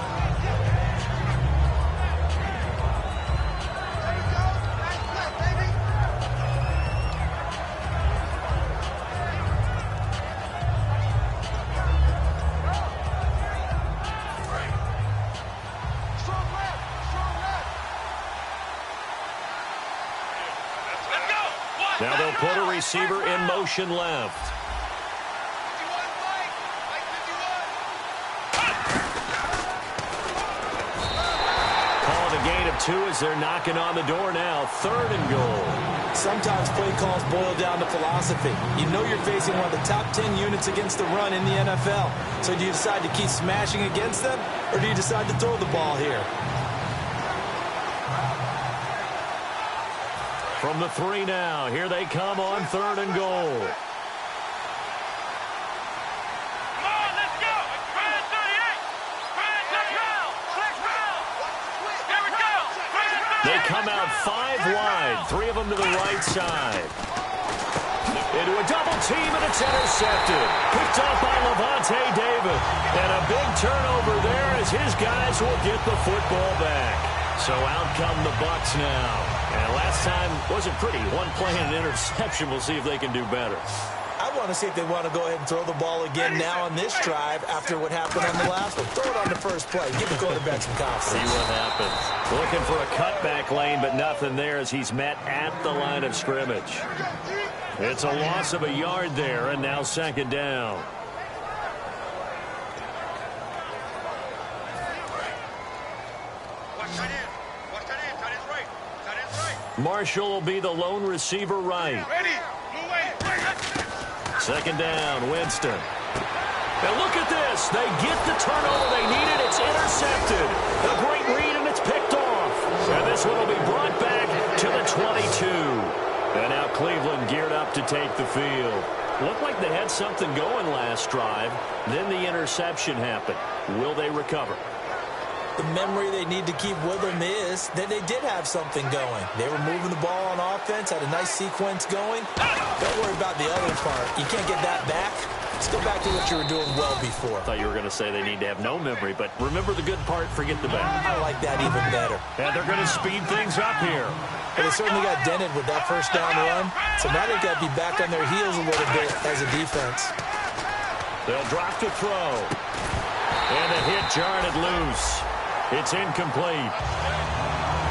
Now they'll put a receiver in motion left. Called a gain of 2 as they're knocking on the door now. 3rd and goal. Sometimes play calls boil down to philosophy. You know you're facing one of the top 10 units against the run in the NFL. So do you decide to keep smashing against them, or do you decide to throw the ball here? From the 3 now, here they come on 3rd and goal. They come out 5 wide, 3 of them to the right side. Into a double team, and it's intercepted. Picked up by Levante David. And a big turnover there as his guys will get the football back. So out come the Bucs now. And last time wasn't pretty. One play and an interception. We'll see if they can do better. I want to see if they want to go ahead and throw the ball again now on this drive after what happened on the last one. Throw it on the first play. Give the quarterback some confidence. See what happens. Looking for a cutback lane, but nothing there as he's met at the line of scrimmage. It's a loss of a yard there, and now 2nd down. Marshall will be the lone receiver right. 2nd down, Winston. Now look at this. They get the turnover they needed. It's intercepted. A great read, and it's picked off. And this one will be brought back to the 22. And now Cleveland geared up to take the field. Looked like they had something going last drive. Then the interception happened. Will they recover? The memory they need to keep with them is that they did have something going. They were moving the ball on offense, had a nice sequence going. Don't worry about the other part. You can't get that back. Let's go back to what you were doing well before. I thought you were going to say they need to have no memory, but remember the good part, forget the bad. I like that even better. And they're going to speed things up here. But they certainly got dented with that first down run. So now they've got to be back on their heels a little bit as a defense. They'll drop to throw. And the hit jarred it loose. It's incomplete.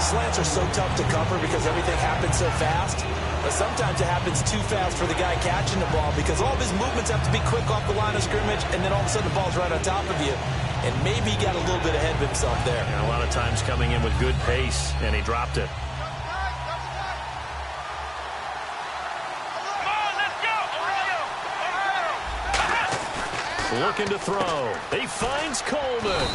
Slants are so tough to cover because everything happens so fast. But sometimes it happens too fast for the guy catching the ball because all of his movements have to be quick off the line of scrimmage, and then all of a sudden the ball's right on top of you. And maybe he got a little bit ahead of himself there. And a lot of times coming in with good pace, and he dropped it. Looking to throw. He finds Coleman.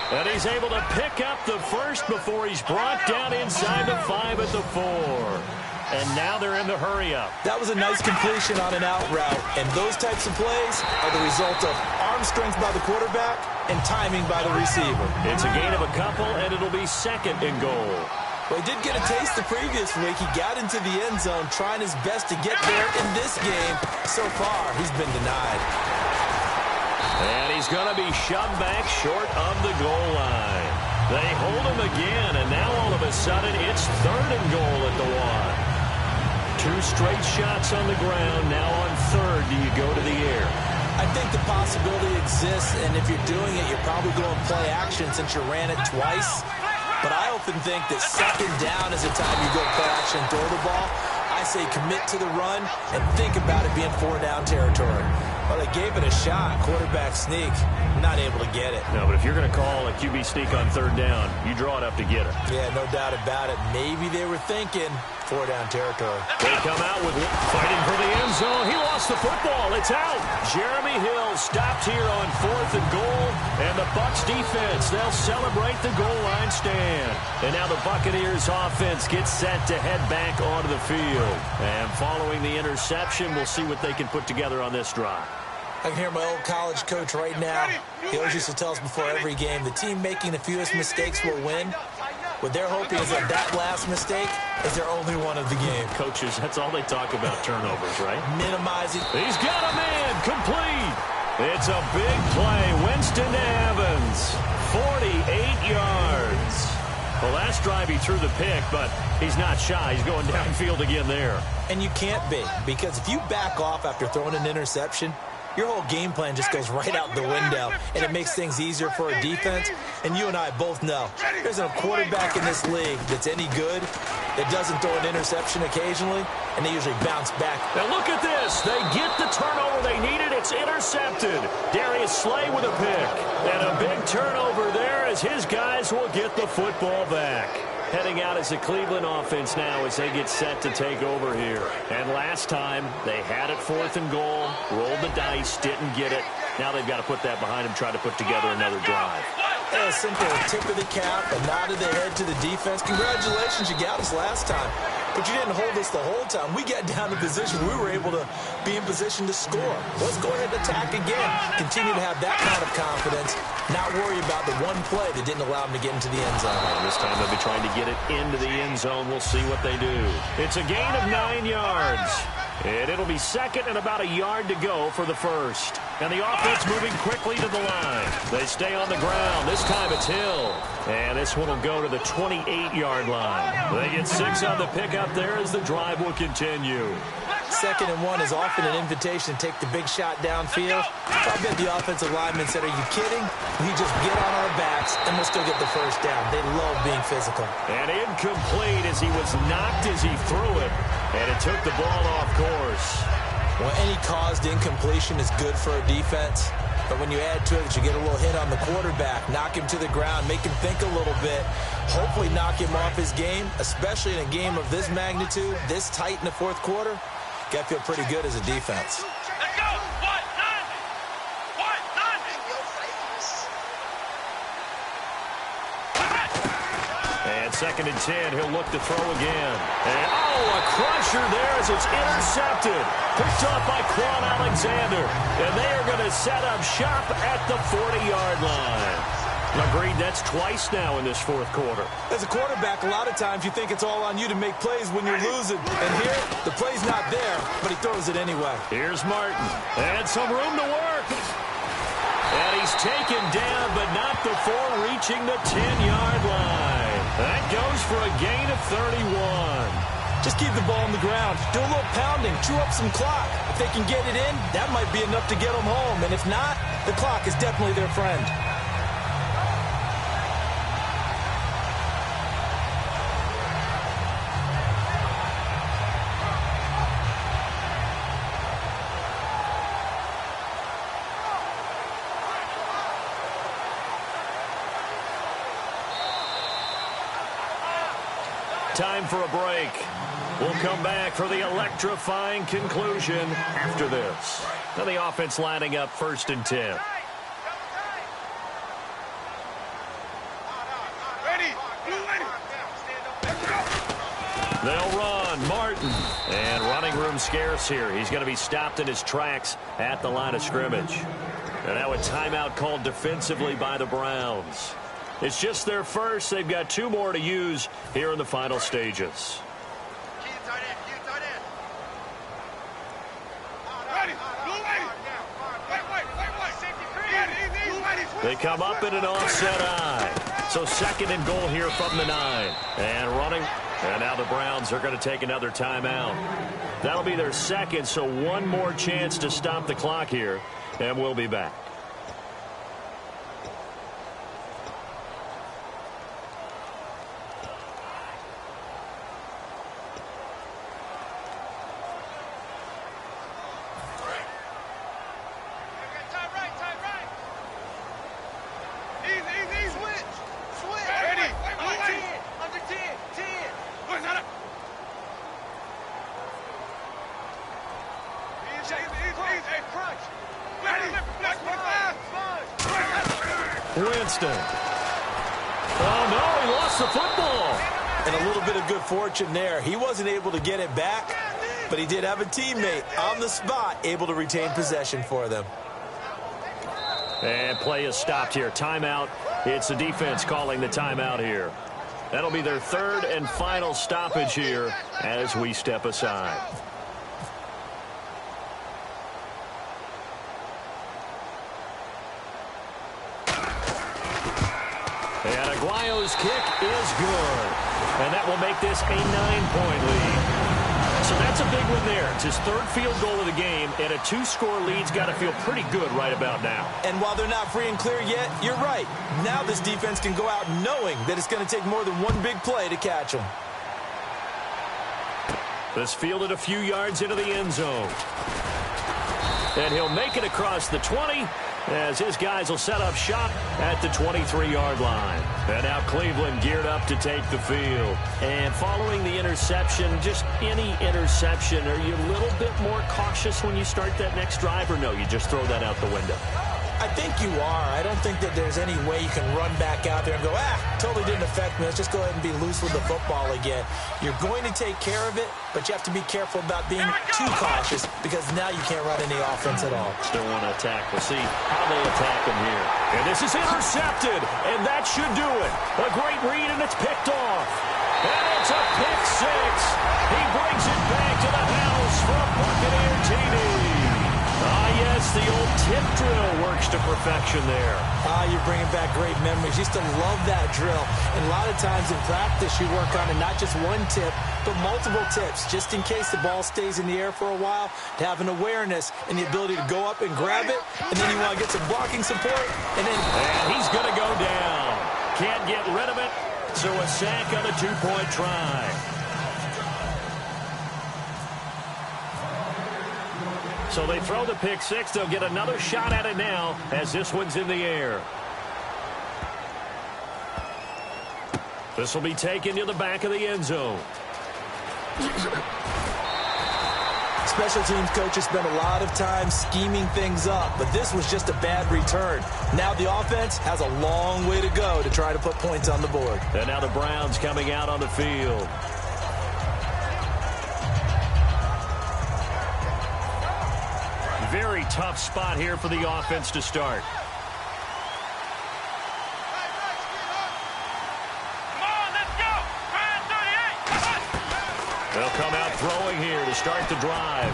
And he's able to pick up the first before he's brought down inside the 5 at the 4. And now they're in the hurry-up. That was a nice completion on an out route. And those types of plays are the result of arm strength by the quarterback and timing by the receiver. It's a gain of a couple, and it'll be 2nd and goal. Well, he did get a taste the previous week. He got into the end zone trying his best to get there in this game. So far, he's been denied. And he's going to be shoved back short of the goal line. They hold him again, and now all of a sudden it's 3rd and goal at the 1. 2 straight shots on the ground. Now on 3rd, do you go to the air? I think the possibility exists, and if you're doing it, you're probably going play action since you ran it twice. But I often think that 2nd down is the time you go play action, throw the ball. I say commit to the run and think about it being 4-down territory. Well, they gave it a shot. Quarterback sneak. Not able to get it. No, but if you're going to call a QB sneak on 3rd down, you draw it up to get it. Yeah, no doubt about it. Maybe they were thinking 4-down territory. They come out with fighting for the end zone. He lost the football. It's out. Jeremy Hill stopped here on 4th and goal. And the Bucs defense, they'll celebrate the goal line stand. And now the Buccaneers offense gets set to head back onto the field. And following the interception, we'll see what they can put together on this drive. I can hear my old college coach right now. He always used to tell us before every game, the team making the fewest mistakes will win. What they're hoping is that last mistake is their only one of the game. Coaches, that's all they talk about, turnovers, right? Minimizing. He's got a man, complete. It's a big play. Winston Evans, 48 yards. Well, last drive he threw the pick, but he's not shy. He's going downfield again there. And you can't be, because if you back off after throwing an interception, your whole game plan just goes right out the window, and it makes things easier for a defense. And you and I both know there's a quarterback in this league that's any good that doesn't throw an interception occasionally, and they usually bounce back. Now look at this. They get the turnover they needed. It's intercepted. Darius Slay with a pick. And a big turnover there as his guys will get the football back. Heading out as the Cleveland offense now as they get set to take over here. And last time, they had it 4th and goal, rolled the dice, didn't get it. Now they've got to put that behind them, try to put together another drive. A simple tip of the cap, a nod of the head to the defense. Congratulations, you got us last time. But you didn't hold us the whole time. We got down to position. We were able to be in position to score. Let's go ahead and attack again. Continue to have that kind of confidence. Not worry about the one play that didn't allow them to get into the end zone. And this time they'll be trying to get it into the end zone. We'll see what they do. It's a gain of 9 yards. And it'll be 2nd and about a yard to go for the first. And the offense moving quickly to the line. They stay on the ground. This time it's Hill. And this one will go to the 28-yard line. They get 6 on the pickup there as the drive will continue. 2nd and 1 is often an invitation to take the big shot downfield. I bet the offensive lineman said, are you kidding? We just get on our backs and we'll still get the first down. They love being physical. And incomplete as he was knocked as he threw it. And it took the ball off course. Well, any caused incompletion is good for a defense. But when you add to it that you get a little hit on the quarterback, knock him to the ground, make him think a little bit, hopefully knock him off his game, especially in a game of this magnitude, this tight in the 4th quarter, got to feel pretty good as a defense. Let's go! What? None! What? None! And 2nd and 10, he'll look to throw again. And, a crusher there as it's intercepted. Picked off by Quan Alexander. And they are going to set up shop at the 40-yard line. Agreed, that's twice now in this 4th quarter. As a quarterback, a lot of times you think it's all on you to make plays when you're losing. And here, the play's not there, but he throws it anyway. Here's Martin. And some room to work. And he's taken down, but not before reaching the 10-yard line. That goes for a gain of 31. Just keep the ball on the ground. Do a little pounding. Chew up some clock. If they can get it in, that might be enough to get them home. And if not, the clock is definitely their friend. Time for a break. We'll come back for the electrifying conclusion after this. Now the offense lining up 1st and 10. Ready! They'll run. Martin. And running room scarce here. He's going to be stopped in his tracks at the line of scrimmage. And now a timeout called defensively by the Browns. It's just their first. They've got 2 more to use here in the final stages. They come up in an offset eye. So 2nd and goal here from the 9. And running. And now the Browns are going to take another timeout. That'll be their 2nd, so 1 more chance to stop the clock here. And we'll be back. Winston. Oh, no, he lost the football. And a little bit of good fortune there. He wasn't able to get it back, but he did have a teammate on the spot able to retain possession for them. And play is stopped here. Timeout. It's the defense calling the timeout here. That'll be their 3rd and final stoppage here as we step aside. And Aguayo's kick is good. And that will make this a 9-point lead. So that's a big one there. It's his 3rd field goal of the game, and a 2-score lead's got to feel pretty good right about now. And while they're not free and clear yet, you're right. Now this defense can go out knowing that it's going to take more than one big play to catch them. This fielded a few yards into the end zone. And he'll make it across the 20 as his guys will set up shop at the 23-yard line. And now Cleveland geared up to take the field. And following the interception, just any interception, are you a little bit more cautious when you start that next drive, or no, you just throw that out the window? I think you are. I don't think that there's any way you can run back out there and go, totally didn't affect me. Let's just go ahead and be loose with the football again. You're going to take care of it, but you have to be careful about being too cautious because now you can't run any offense at all. Still want to attack. We'll see how they attack him here. And this is intercepted, and that should do it. A great read, and it's picked off. And it's a pick six. He brings it back to the house from Buccaneer TD. Yes, the old tip drill works to perfection there. You're bringing back great memories. Used to love that drill. And a lot of times in practice, you work on it, not just one tip, but multiple tips, just in case the ball stays in the air for a while, to have an awareness and the ability to go up and grab it, and then you want to get some blocking support, and he's going to go down. Can't get rid of it, so a sack on a two-point try. So they throw the pick six. They'll get another shot at it now as this one's in the air. This will be taken to the back of the end zone. Special teams coaches spend a lot of time scheming things up, but this was just a bad return. Now the offense has a long way to go to try to put points on the board. And now the Browns coming out on the field. Very tough spot here for the offense to start. Come on, let's go. They'll come out throwing here to start the drive.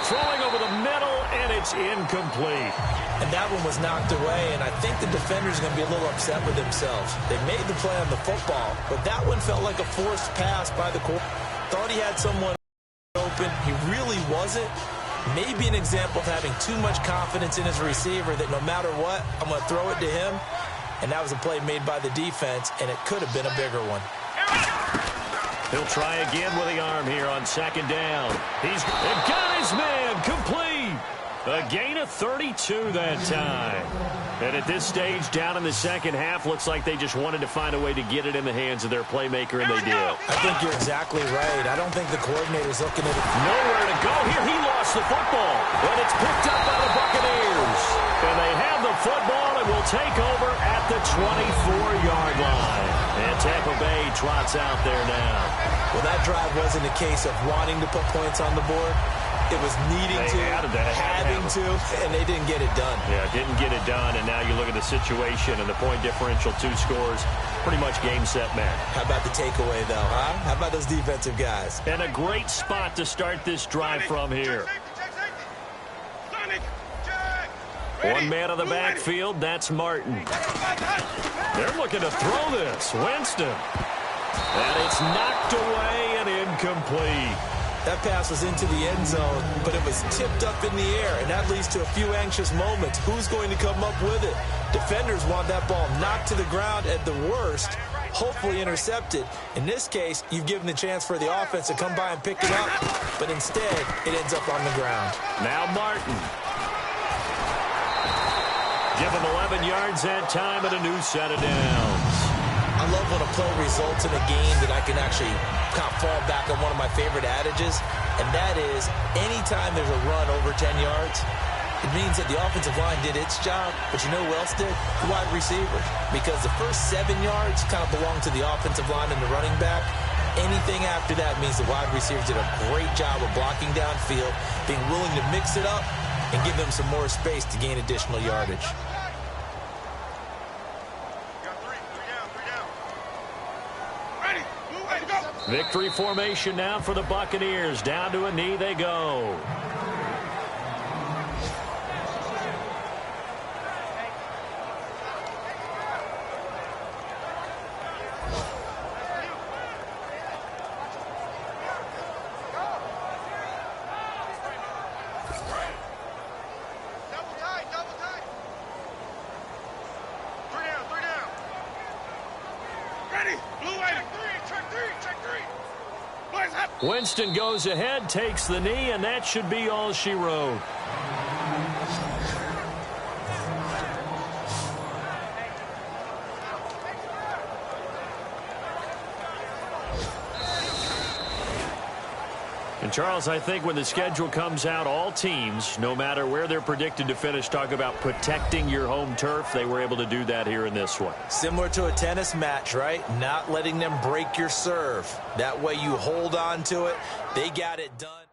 Throwing over the middle, and it's incomplete. And that one was knocked away, and I think the defenders are going to be a little upset with themselves. They made the play on the football, but that one felt like a forced pass by the quarterback. Thought he had someone open. He really wasn't. Maybe an example of having too much confidence in his receiver that no matter what, I'm going to throw it to him. And that was a play made by the defense, and it could have been a bigger one. He'll try again with the arm here on second down. He's got his man complete. A gain of 32 that time. And at this stage, down in the second half, looks like they just wanted to find a way to get it in the hands of their playmaker, and they did. I think you're exactly right. I don't think the coordinator's looking at it. Nowhere to go here. He lost the football, and it's picked up by the Buccaneers. And they have the football and will take over at the 24-yard line. And Tampa Bay trots out there now. Well, that drive wasn't a case of wanting to put points on the board. It was needing to, having to, and they didn't get it done. Yeah, didn't get it done, and now you look at the situation and the point differential, 2 scores, pretty much game, set, match. How about the takeaway, though, huh? How about those defensive guys? And a great spot to start this drive from here. One man on the backfield, that's Martin. They're looking to throw this. Winston. And it's knocked away and incomplete. That pass was into the end zone, but it was tipped up in the air, and that leads to a few anxious moments. Who's going to come up with it? Defenders want that ball knocked to the ground at the worst, hopefully intercepted. In this case, you've given the chance for the offense to come by and pick it up, but instead, it ends up on the ground. Now Martin. Give him 11 yards that time and a new set of downs. I love when a play results in a game that I can actually kind of fall back on one of my favorite adages, and that is anytime there's a run over 10 yards, it means that the offensive line did its job, but you know who else did? The wide receivers. Because the first 7 yards kind of belong to the offensive line and the running back. Anything after that means the wide receivers did a great job of blocking downfield, being willing to mix it up, and give them some more space to gain additional yardage. Victory formation now for the Buccaneers. Down to a knee they go. Winston goes ahead, takes the knee, and that should be all she wrote. And Charles, I think when the schedule comes out, all teams, no matter where they're predicted to finish, talk about protecting your home turf. They were able to do that here in this one. Similar to a tennis match, right? Not letting them break your serve. That way you hold on to it. They got it done.